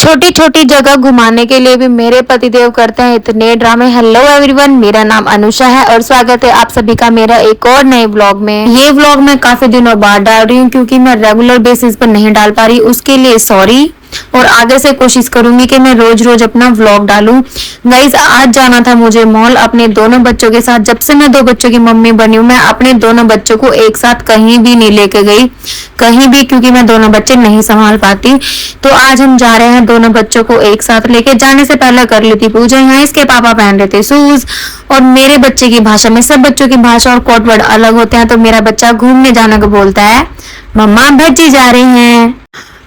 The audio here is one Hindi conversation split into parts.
छोटी छोटी जगह घुमाने के लिए भी मेरे पतिदेव करते हैं इतने ड्रामे। हेलो एवरीवन, मेरा नाम अनुषा है और स्वागत है आप सभी का मेरा एक और नए व्लॉग में। ये व्लॉग मैं काफी दिनों बाद डाल रही हूँ क्योंकि मैं रेगुलर बेसिस पर नहीं डाल पा रही, उसके लिए सॉरी। और आगे से कोशिश करूंगी कि मैं रोज रोज अपना व्लॉग डालूं। गाइस, आज जाना था मुझे मॉल अपने दोनों बच्चों के साथ। जब से मैं 2 बच्चों की मम्मी बनी हूँ मैं अपने दोनों बच्चों को एक साथ कहीं भी नहीं लेके गई, कहीं भी, क्योंकि मैं दोनों बच्चे नहीं संभाल पाती। तो आज हम जा रहे हैं दोनों बच्चों को एक साथ लेके। जाने से पहले कर ली थी पूजा। यहाँ इसके पापा पहन रहे थे शूज। और मेरे बच्चे की भाषा में, सब बच्चों की भाषा और कोड वर्ड अलग होते हैं, तो मेरा बच्चा घूमने जाने को बोलता है मम्मा भज्जी जा रही हैं।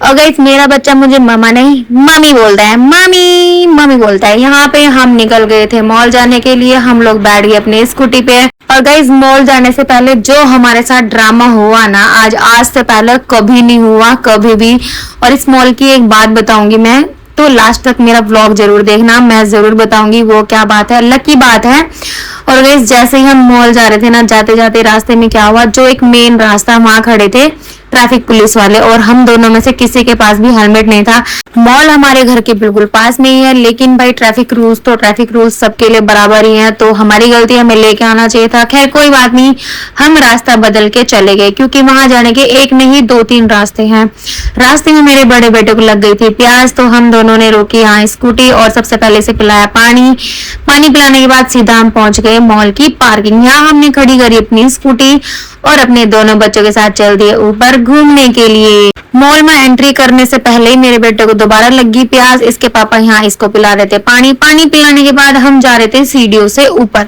और गाइस, मेरा बच्चा मुझे मम्मा नहीं मम्मी बोलता है, मम्मी मम्मी बोलता है। यहाँ पे हम निकल गए थे मॉल जाने के लिए। हम लोग बैठ गए अपनी स्कूटी पे। और गाइस, मॉल जाने से पहले जो हमारे साथ ड्रामा हुआ ना, आज से पहले कभी नहीं हुआ, कभी भी। और इस मॉल की एक बात बताऊंगी मैं, तो लास्ट तक मेरा व्लॉग जरूर देखना, मैं जरूर बताऊंगी वो क्या बात है, लकी बात है। और गाइस, जैसे ही हम मॉल जा रहे थे ना, जाते जाते रास्ते में क्या हुआ, जो एक मेन रास्ता वहां खड़े थे ट्रैफिक पुलिस वाले, और हम दोनों में से किसी के पास भी हेलमेट नहीं था। मॉल हमारे घर के बिल्कुल पास में ही है, लेकिन भाई ट्रैफिक रूल्स सबके लिए बराबर ही हैं, तो हमारी गलती, हमें लेके आना चाहिए था। खैर कोई बात नहीं, हम रास्ता बदल के चले गए क्योंकि वहां जाने के एक नहीं 2-3 रास्ते हैं। रास्ते में मेरे बड़े बेटे को लग गई थी प्यास, तो हम दोनों ने रोकी यहाँ स्कूटी और सबसे पहले से पिलाया पानी। पानी पिलाने के बाद सीधा हम पहुंच गए मॉल की पार्किंग। यहाँ हमने खड़ी करी अपनी स्कूटी और अपने दोनों बच्चों के साथ चल दिए ऊपर घूमने के लिए। मॉल में एंट्री करने से पहले ही मेरे बेटे को दोबारा लगी प्यास। इसके पापा यहाँ इसको पिला रहे थे पानी। पानी पिलाने के बाद हम जा रहे थे सीढ़ियों से ऊपर,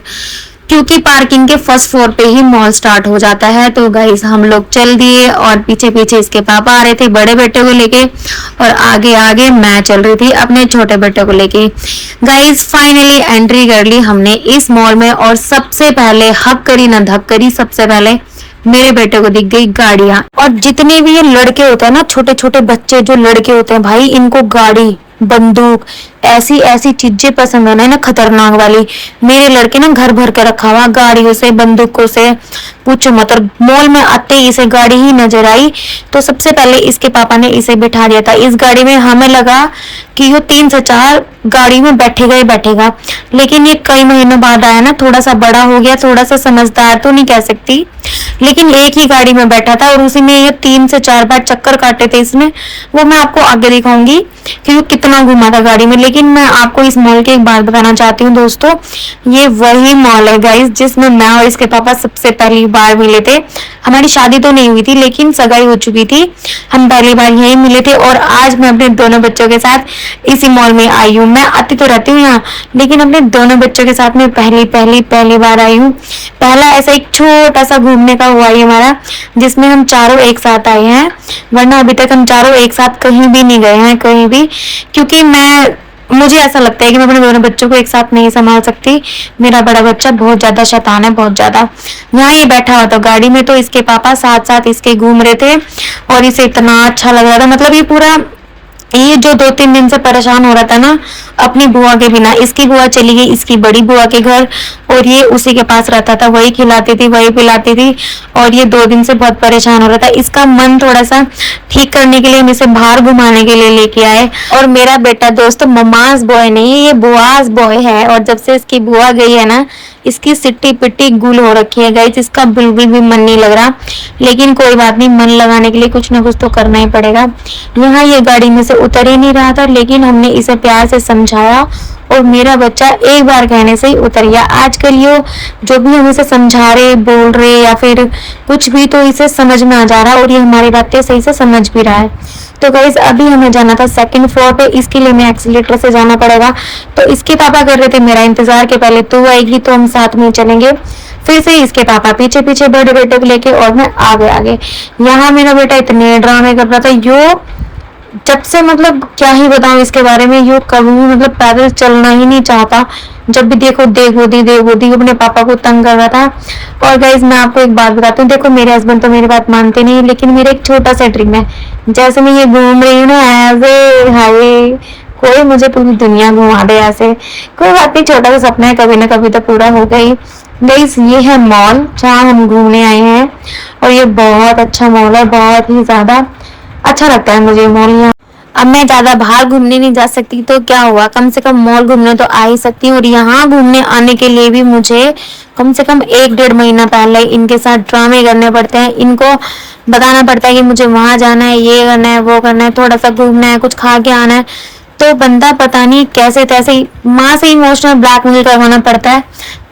क्योंकि पार्किंग के फर्स्ट फ्लोर पे ही मॉल स्टार्ट हो जाता है। तो गाइस, हम लोग चल दिए और पीछे पीछे इसके पापा आ रहे थे बड़े बेटे को लेके, और आगे आगे मैं चल रही थी अपने छोटे बेटे को लेके। गाइस, फाइनली एंट्री कर ली हमने इस मॉल में, और सबसे पहले हक करी ना धक करी, सबसे पहले मेरे बेटे को दिख गई गाड़ियां। और जितने भी ये लड़के होते हैं ना, छोटे छोटे बच्चे जो लड़के होते हैं भाई, इनको गाड़ी, बंदूक, ऐसी ऐसी चीजें पसंद है ना, खतरनाक वाली। मेरे लड़के ना घर भर के रखा हुआ गाड़ियों से, बंदूकों से, पूछो मत। और मॉल में आते ही इसे गाड़ी ही नजर आई, तो सबसे पहले इसके पापा ने इसे बिठा दिया था इस गाड़ी में। हमें लगा कि ये 3 से 4 गाड़ी में बैठेगा ही बैठेगा, लेकिन ये कई महीनों बाद आया ना, थोड़ा सा बड़ा हो गया, थोड़ा सा समझदार तो नहीं कह सकती, लेकिन एक ही गाड़ी में बैठा था और उसी में ये 3 से 4 बार चक्कर काटे थे इसने। वो मैं आपको आगे दिखाऊंगी कि वो कितना घुमा था गाड़ी में। लेकिन मैं आपको इस मॉल की एक बात बताना चाहती हूँ दोस्तों, ये वही मॉल है गाइस जिसमें मैं और इसके पापा सबसे पहली बार मिले थे। हमारी शादी तो नहीं हुई थी, लेकिन सगाई हो चुकी थी। हम पहली बार यही मिले थे, और आज मैं अपने दोनों बच्चों के साथ इसी मॉल में आई हूँ। मैं आती तो रहती हूँ यहाँ, लेकिन अपने दोनों बच्चों के साथ में पहली बार आई हूँ। पहला ऐसा एक छोटा सा घूमने का हुआ ही हमारा, जिसमें हम चारों एक साथ आए हैं, वरना अभी तक हम चारों एक साथ कहीं भी नहीं गए हैं, कहीं भी। क्योंकि मुझे ऐसा लगता है कि मैं अपने दोनों बच्चों को एक साथ नहीं संभाल सकती। मेरा बड़ा बच्चा बहुत ज्यादा शैतान है, बहुत ज्यादा। यहाँ ये बैठा हुआ था गाड़ी में, तो इसके पापा साथ साथ इसके घूम रहे थे और इसे इतना अच्छा लग रहा था। मतलब ये जो 2-3 दिन से परेशान हो रहा था ना अपनी बुआ के बिना, इसकी बुआ चली गई इसकी बड़ी बुआ के घर, और ये उसी के पास रहता था, वही खिलाती थी, वही पिलाती थी, और ये 2 दिन से बहुत परेशान हो रहा था। इसका मन थोड़ा सा ठीक करने के लिए हम इसे बाहर घुमाने के लिए लेके आए। और मेरा बेटा दोस्तों ममाज बॉय नहीं, ये बुआज बॉय है। और जब से इसकी बुआ गई है ना, इसकी सिट्टी पिट्टी गुल हो रखी है गाइस, इसका बिल्कुल भी मन नहीं लग रहा। लेकिन कोई बात नहीं, मन लगाने के लिए कुछ ना कुछ तो करना ही पड़ेगा। यहाँ ये गाड़ी में से उतर ही नहीं रहा था, लेकिन हमने इसे प्यार से समझाया और मेरा बच्चा एक बार कहने से ही उतर गया। आजकल ये जो भी हम इसे समझा रहे, बोल रहे या फिर कुछ भी, तो इसे समझ में आ जा रहा है और ये हमारी बातें सही से समझ भी रहा है। तो गाइस, अभी हमें जाना था 2nd फ्लोर पे, इसके लिए मैं एक्सीलेटर से जाना पड़ेगा। तो इसके पापा कर रहे थे मेरा इंतजार के पहले तू आएगी तो हम साथ में चलेंगे। फिर से इसके पापा पीछे पीछे बड़े बेटे को लेके और मैं आगे आगे। यहाँ मेरा बेटा इतने ड्रामे कर रहा था, यो जब से, मतलब क्या ही बताऊं इसके बारे में, यो कभी मतलब पैदल चलना ही नहीं चाहता। जब भी देखो देख अपने पापा को तंग कर रहा था। और गाइस, मैं आपको एक बात बताती हूँ, देखो मेरे हस्बैंड तो मेरी बात मानते नहीं, लेकिन मेरा एक छोटा सा ड्रीम है, जैसे मैं ये घूम रही हूँ ना, ऐसे हाय कोई मुझे पूरी दुनिया घुमा दे ऐसे। कोई बात नहीं, छोटा सा सपना है, कभी ना कभी तो पूरा हो गई। गाइस, ये है मॉल जहाँ हम घूमने आए हैं, और ये बहुत अच्छा मॉल है, बहुत ही ज्यादा अच्छा लगता है मुझे मॉल। यहाँ अब मैं ज्यादा बाहर घूमने नहीं जा सकती तो क्या हुआ, कम से कम मॉल घूमने तो आ ही सकती हूँ। और यहाँ घूमने आने के लिए भी मुझे कम से कम 1-1.5 महीना पहले इनके साथ ड्रामे करने पड़ते हैं। इनको बताना पड़ता है कि मुझे वहां जाना है, ये करना है, वो करना है, थोड़ा सा घूमना है, कुछ खा के आना है। तो बंदा पता नहीं कैसे तैसे माँ से इमोशनल ब्लैकमेल करवाना पड़ता है,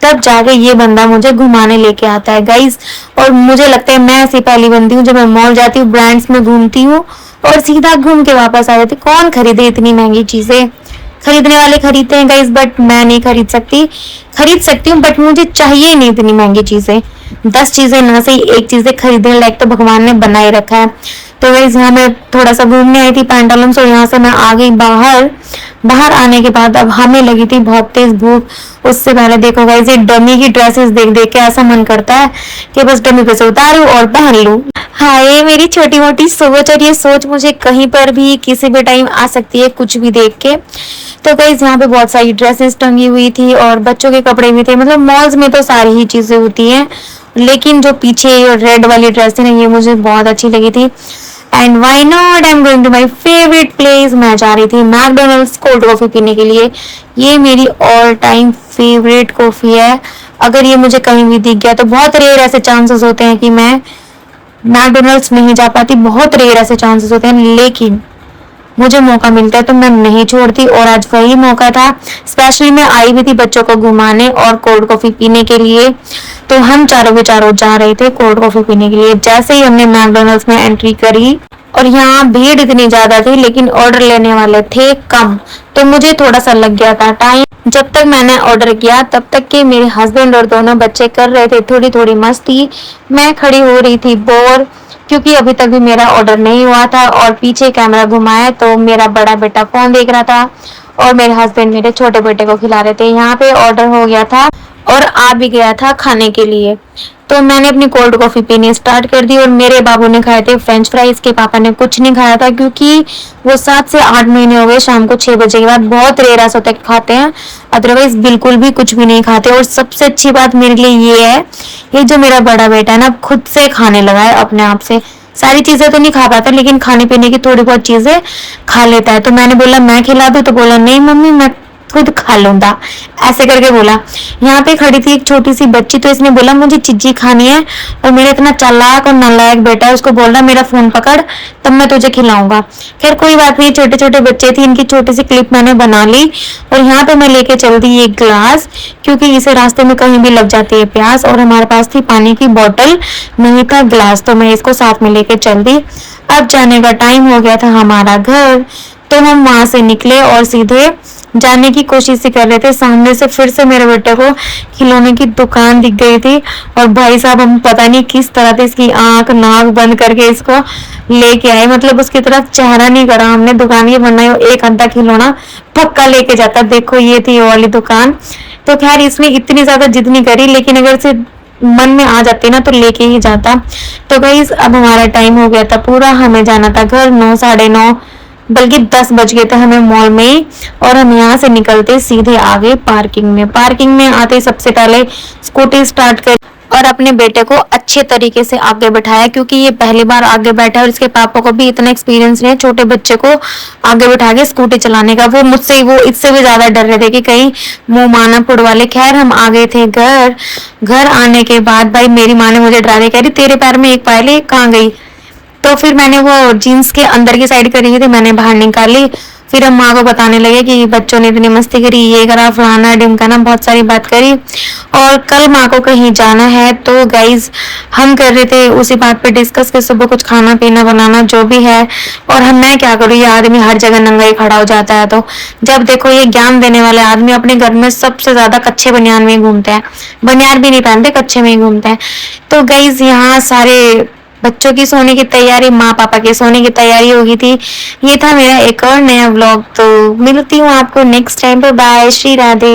तब जाके ये बंदा मुझे घुमाने लेके आता है गाइस। और मुझे लगता है मैं ऐसी पहली बंदी हूँ जब मैं मॉल जाती हूँ, ब्रांड्स में घूमती हूँ और सीधा घूम के वापस आ जाती। कौन खरीदे इतनी महंगी चीजें, खरीदने वाले खरीदते हैं गाइस, बट मैं नहीं खरीद सकती हूँ बट मुझे चाहिए नहीं इतनी महंगी चीजें। 10 चीजें ना सही, एक चीजें खरीदने लायक तो भगवान ने बना ही रखा है। तो गाइस यहाँ मैं थोड़ा सा घूमने आई थी पैंटालून, और यहाँ से मैं आ गई बाहर। बाहर आने के बाद अब हमें लगी थी बहुत तेज भूख। उससे पहले देखो गाइस, ये डमी की ड्रेसेस देख देख के ऐसा मन करता है कि बस डमी पे से उतारूं और पहन लूं। हाँ, ये मेरी छोटी मोटी सोच, और ये सोच मुझे कहीं पर भी किसी भी टाइम आ सकती है कुछ भी देख के। तो गाइस यहाँ पे बहुत सारी ड्रेसेस टंगी हुई थी और बच्चों के कपड़े भी थे। मतलब मॉल्स में तो सारी ही चीजें होती हैं, लेकिन जो पीछे रेड वाली ड्रेस थी ना, ये मुझे बहुत अच्छी लगी थी। And why not, I am going to my favourite place. मैं जा रही थी मैकडोनल्ड्स कोल्ड कॉफी पीने के लिए। ये मेरी ऑल टाइम फेवरेट कॉफी है। अगर ये मुझे कहीं भी दिख गया तो बहुत रेयर ऐसे चांसेस होते हैं कि मैं मैकडोनल्ड्स नहीं जा पाती, बहुत रेयर ऐसे चांसेस होते हैं, लेकिन मुझे मौका मिलता है तो मैं नहीं छोड़ती। और आज वही मौका था। स्पेशली मैं आई भी थी बच्चों को घुमाने और कोल्ड कॉफी पीने के लिए। तो हम चारों के चारों जा रहे थे कोल्ड कॉफी पीने के लिए। जैसे ही हमने मैकडोनल्ड्स में एंट्री करी, और यहाँ भीड़ इतनी ज्यादा थी लेकिन ऑर्डर लेने वाले थे कम, तो मुझे थोड़ा सा लग गया था टाइम। जब तक मैंने ऑर्डर किया तब तक के मेरे हस्बैंड और दोनों बच्चे कर रहे थे थोड़ी थोड़ी मस्ती। मैं खड़ी हो रही थी बोर, क्योंकि अभी तक भी मेरा ऑर्डर नहीं हुआ था। और पीछे कैमरा घुमाया तो मेरा बड़ा बेटा फोन देख रहा था और मेरे हस्बैंड मेरे छोटे बेटे को खिला रहे थे। यहाँ पे ऑर्डर हो गया था और आ भी गया था खाने के लिए। तो मैंने अपनी कोल्ड कॉफी पीनी स्टार्ट कर दी और मेरे बाबू ने खाए थे फ्रेंच फ्राइज, के पापा ने कुछ नहीं खाया था क्योंकि वो 7 से 8 महीने हो गए शाम को 6 बजे के बाद बहुत रेयर ऐसा होता है खाते हैं, अदरवाइज बिल्कुल भी कुछ भी नहीं खाते। और सबसे अच्छी बात मेरे लिए ये है, ये जो मेरा बड़ा बेटा है ना, खुद से खाने लगा है अपने आप से। सारी चीजें तो नहीं खा पाता लेकिन खाने पीने की थोड़ी बहुत चीजें खा लेता है। तो मैंने बोला मैं खिला दूं, तो बोला नहीं मम्मी मैं खुद खा लूंगा, ऐसे करके बोला। यहाँ पे खड़ी थी एक छोटी सी बच्ची, तो इसने बोला मुझे चिज्जी खानी है, और मेरा इतना चालाक और नालायक बेटा है, उसको बोल रहा मेरा फोन पकड़ तब मैं तुझे खिलाऊंगा। खैर कोई बात नहीं, छोटे छोटे बच्चे थे, इनकी छोटी सी क्लिप मैंने बना ली। और यहाँ पे मैं लेके चल दी एक ग्लास, क्योंकि इसे रास्ते में कहीं भी लग जाती है प्यास, और हमारे पास थी पानी की बोतल, नहीं था ग्लास, तो मैं इसको साथ में लेके चल दी। अब जाने का टाइम हो गया था हमारा घर, तो हम वहां से निकले और सीधे जाने की कोशिश ही कर रहे थे। सामने से फिर से मेरे बेटे को खिलौने की दुकान दिख गई थी, और भाई साहब हम पता नहीं किस तरह से इसकी आंख नाक बंद करके इसको लेके आए। मतलब उसकी तरफ चेहरा नहीं करा हमने, दुकान ये बनाई, एक आधा खिलौना पक्का लेके जाता। देखो ये थी वो वाली दुकान। तो खैर इसने इतनी ज्यादा जिद नहीं करी, लेकिन अगर से मन में आ जाती ना तो लेके ही जाता। तो गाइस अब हमारा टाइम हो गया था पूरा, हमें जाना था घर। 9 साढ़े 9 बल्कि 10 बज गए थे हमें मॉल में ही, और हम यहाँ से निकलते सीधे आ गए पार्किंग में। पार्किंग में आते सबसे पहले स्कूटी स्टार्ट कर और अपने बेटे को अच्छे तरीके से आगे बैठाया, क्योंकि ये पहली बार आगे बैठा है और इसके पापा को भी इतना एक्सपीरियंस नहीं है छोटे बच्चे को आगे बैठा के स्कूटी चलाने का। वो इससे भी ज्यादा डर रहे थे कि कहीं मुंह माना फुड़ वाले। खैर हम आ गए थे घर। घर आने के बाद भाई मेरी माँ ने मुझे डरा दिया, कह रही तेरे पैर में एक पायल है, कहाँ गई? तो फिर मैंने वो जीन्स के अंदर की साइड करी थी, मैंने बाहर निकाली। फिर हम माँ को बताने लगे कि बच्चों ने इतनी मस्ती करी, ये करा फलाना ढिमकाना, बहुत सारी बात करी। और कल माँ को कहीं जाना है, तो गाइज हम कर रहे थे उसी बात पे डिस्कस कि सुबह कुछ खाना पीना बनाना जो भी है। और हम मैं क्या करूँ, ये आदमी हर जगह नंगा ही खड़ा हो जाता है। तो जब देखो ये ज्ञान देने वाले आदमी अपने घर में सबसे ज्यादा कच्चे बनियान में ही घूमते हैं, बनियान भी नहीं पहनते, कच्चे में ही घूमते हैं। तो गाइज यहाँ सारे बच्चों की सोने की तैयारी, माँ पापा के सोने की तैयारी हो गई थी। ये था मेरा एक और नया व्लॉग। तो मिलती हूँ आपको नेक्स्ट टाइम पे। बाय, श्री राधे।